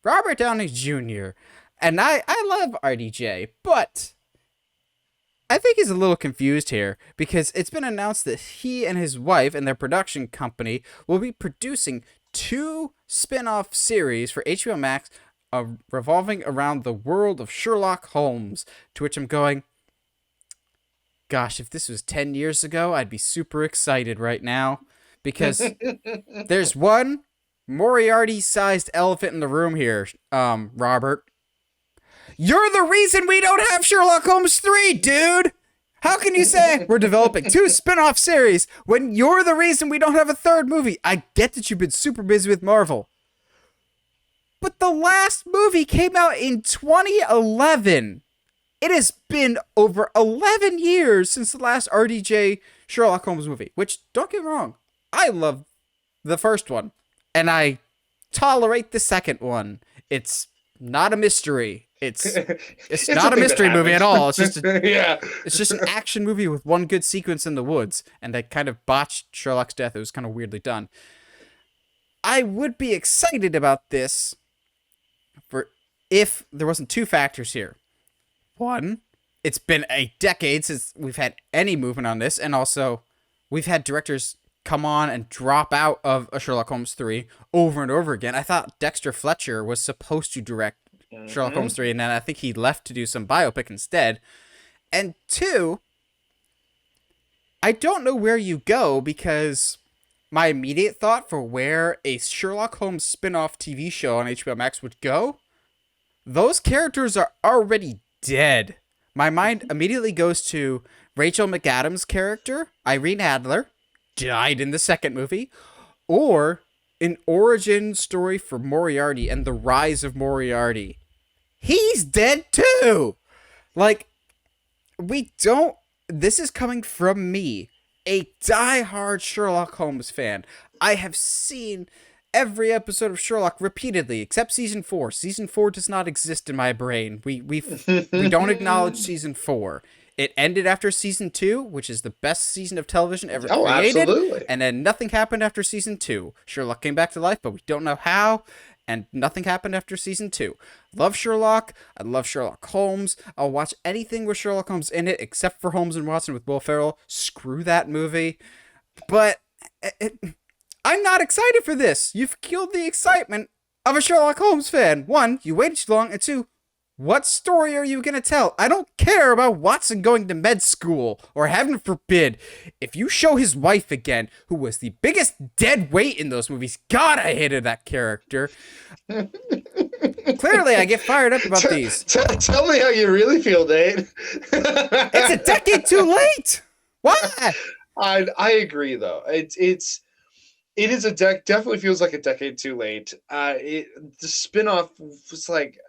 Robert Downey Jr. And I love RDJ, but I think he's a little confused here because it's been announced that he and his wife and their production company will be producing two spin-off series for HBO Max revolving around the world of Sherlock Holmes. To which I'm going, gosh, if this was 10 years ago, I'd be super excited right now because there's one Moriarty-sized elephant in the room here, Robert. You're the reason we don't have Sherlock Holmes 3, dude! How can you say we're developing two spin-off series when you're the reason we don't have a third movie? I get that you've been super busy with Marvel. But the last movie came out in 2011. It has been over 11 years since the last RDJ Sherlock Holmes movie, which, don't get me wrong, I love the first one, and I tolerate the second one. It's not a mystery. It's not a mystery movie at all. It's just Yeah. it's just an action movie with one good sequence in the woods, and they kind of botched Sherlock's death. It was kind of weirdly done. I would be excited about this for if there wasn't two factors here. One, it's been a decade since we've had any movement on this, and also we've had directors come on and drop out of a Sherlock Holmes 3 over and over again. I thought Dexter Fletcher was supposed to direct Sherlock Holmes 3, and then I think he left to do some biopic instead. And two, I don't know where you go because my immediate thought for where a Sherlock Holmes spin-off TV show on HBO Max would go, those characters are already dead. My mind immediately goes to Rachel McAdams' character, Irene Adler, died in the second movie, or an origin story for Moriarty and the rise of Moriarty. He's dead too! Like, we don't... This is coming from me, a die-hard Sherlock Holmes fan. I have seen every episode of Sherlock repeatedly, except season 4. Season 4 does not exist in my brain. We don't acknowledge season 4. It ended after season 2, which is the best season of television ever created. Absolutely. And then nothing happened after season 2. Sherlock came back to life, but we don't know how. And nothing happened after season 2. Love Sherlock. I love Sherlock Holmes. I'll watch anything with Sherlock Holmes in it, except for Holmes and Watson with Will Ferrell. Screw that movie. But I'm not excited for this. You've killed the excitement of a Sherlock Holmes fan. One, you waited too long. And two, what story are you going to tell? I don't care about Watson going to med school, or heaven forbid, if you show his wife again, who was the biggest dead weight in those movies. God, I hated that character. Clearly, I get fired up about these. Tell me how you really feel, Dane. It's a decade too late. Why? I agree, though. It is definitely feels like a decade too late. The spinoff was like...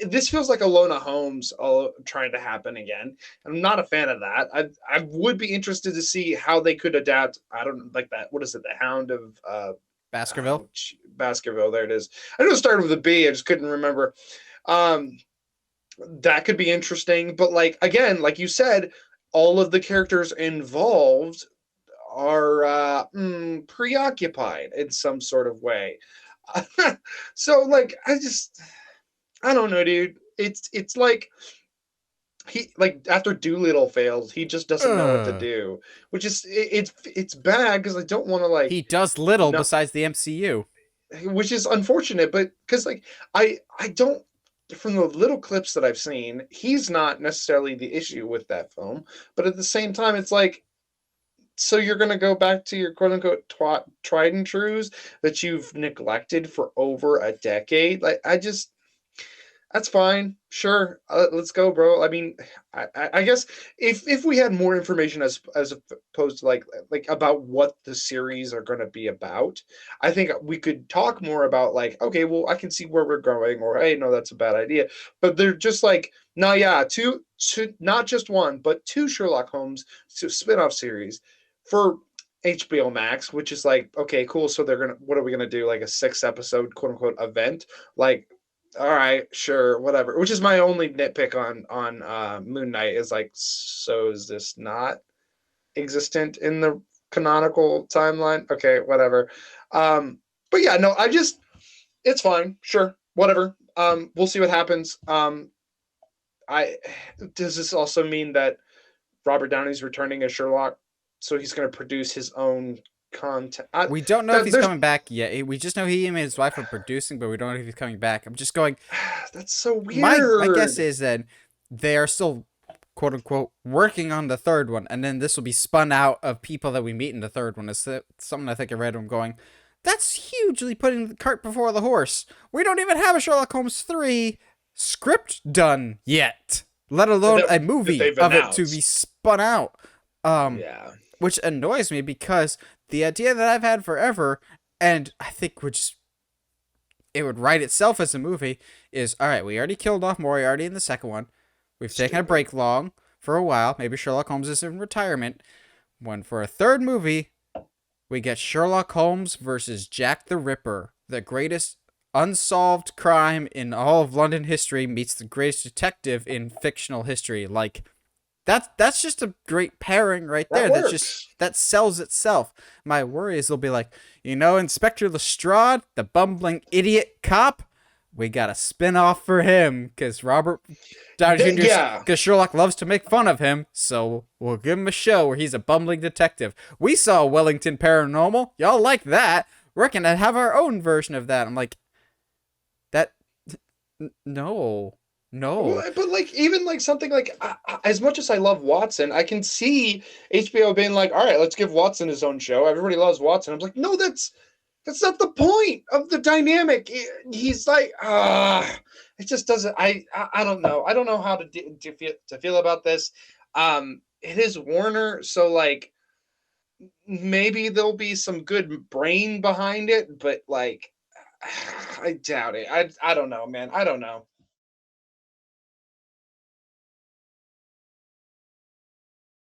this feels like Alona Holmes trying to happen again. I'm not a fan of that. I would be interested to see how they could adapt. I don't like that. What is it? The Hound of Baskerville? Baskerville. There it is. I know it started with a B. I just couldn't remember. That could be interesting. But like, again, like you said, all of the characters involved are preoccupied in some sort of way. So like I don't know, dude. It's like he, like, after Doolittle fails, he just doesn't know what to do, which is it's bad because I don't want to like He does little besides the MCU, which is unfortunate, but because like I don't, from the little clips that I've seen, he's not necessarily the issue with that film, but at the same time, it's like, so you're going to go back to your quote unquote tried and trues that you've neglected for over a decade. Like, that's fine. Sure. Let's go, bro. I mean, I guess if we had more information as opposed to like about what the series are going to be about, I think we could talk more about like, okay, well, I can see where we're going, or, hey, no, that's a bad idea. But they're just like, no, yeah, two, not just one, but two Sherlock Holmes spin-off series for HBO Max, which is like, okay, cool. So what are we gonna do? Like a 6-episode quote unquote event? Like, all right, sure, whatever. Which is my only nitpick on Moon Knight is like, so is this not existent in the canonical timeline? Okay, whatever. But yeah, no, it's fine. Sure, whatever. We'll see what happens. I Does this also mean that Robert Downey's returning as Sherlock, so he's going to produce his own content? We don't know if That he's there's coming back yet. We just know he and his wife are producing, but we don't know if he's coming back. I'm just going. That's so My guess weird. is that they are still quote unquote working on the third one, and then this will be spun out of people that we meet in the third one. It's something I think I read. I'm going. That's hugely putting the cart before the horse. We don't even have a Sherlock Holmes 3 script done yet, let alone a That movie they've of it to be announced. spun out. Um, Yeah. which annoys me because the idea that I've had forever, and I think would just it would write itself as a movie, is all right. We already killed off Moriarty in the second one. We've taken a Stupid. break long for a while. Maybe Sherlock Holmes is in retirement. When for a third movie, we get Sherlock Holmes versus Jack the Ripper, the greatest unsolved crime in all of London history meets the greatest detective in fictional history. Like that's just a great pairing right That there. works. That sells itself. My worry is they'll be like, Inspector Lestrade, the bumbling idiot cop. We got a spin-off for him because Robert Downey Jr. Yeah. because Sherlock loves to make fun of him, so we'll give him a show where he's a bumbling detective. We saw Wellington Paranormal. Y'all like that? We're gonna have our own version of that. I'm like, that. No, Well, no. but like even like something like as much as I love Watson, I can see HBO being like, "All right, let's give Watson his own show. Everybody loves Watson." I'm like, "No, that's not the point of the dynamic." He's like, it just doesn't. I don't know. I don't know how to feel about this. It is Warner, so like maybe there'll be some good brain behind it, but like I doubt it. I don't know, man. I don't know.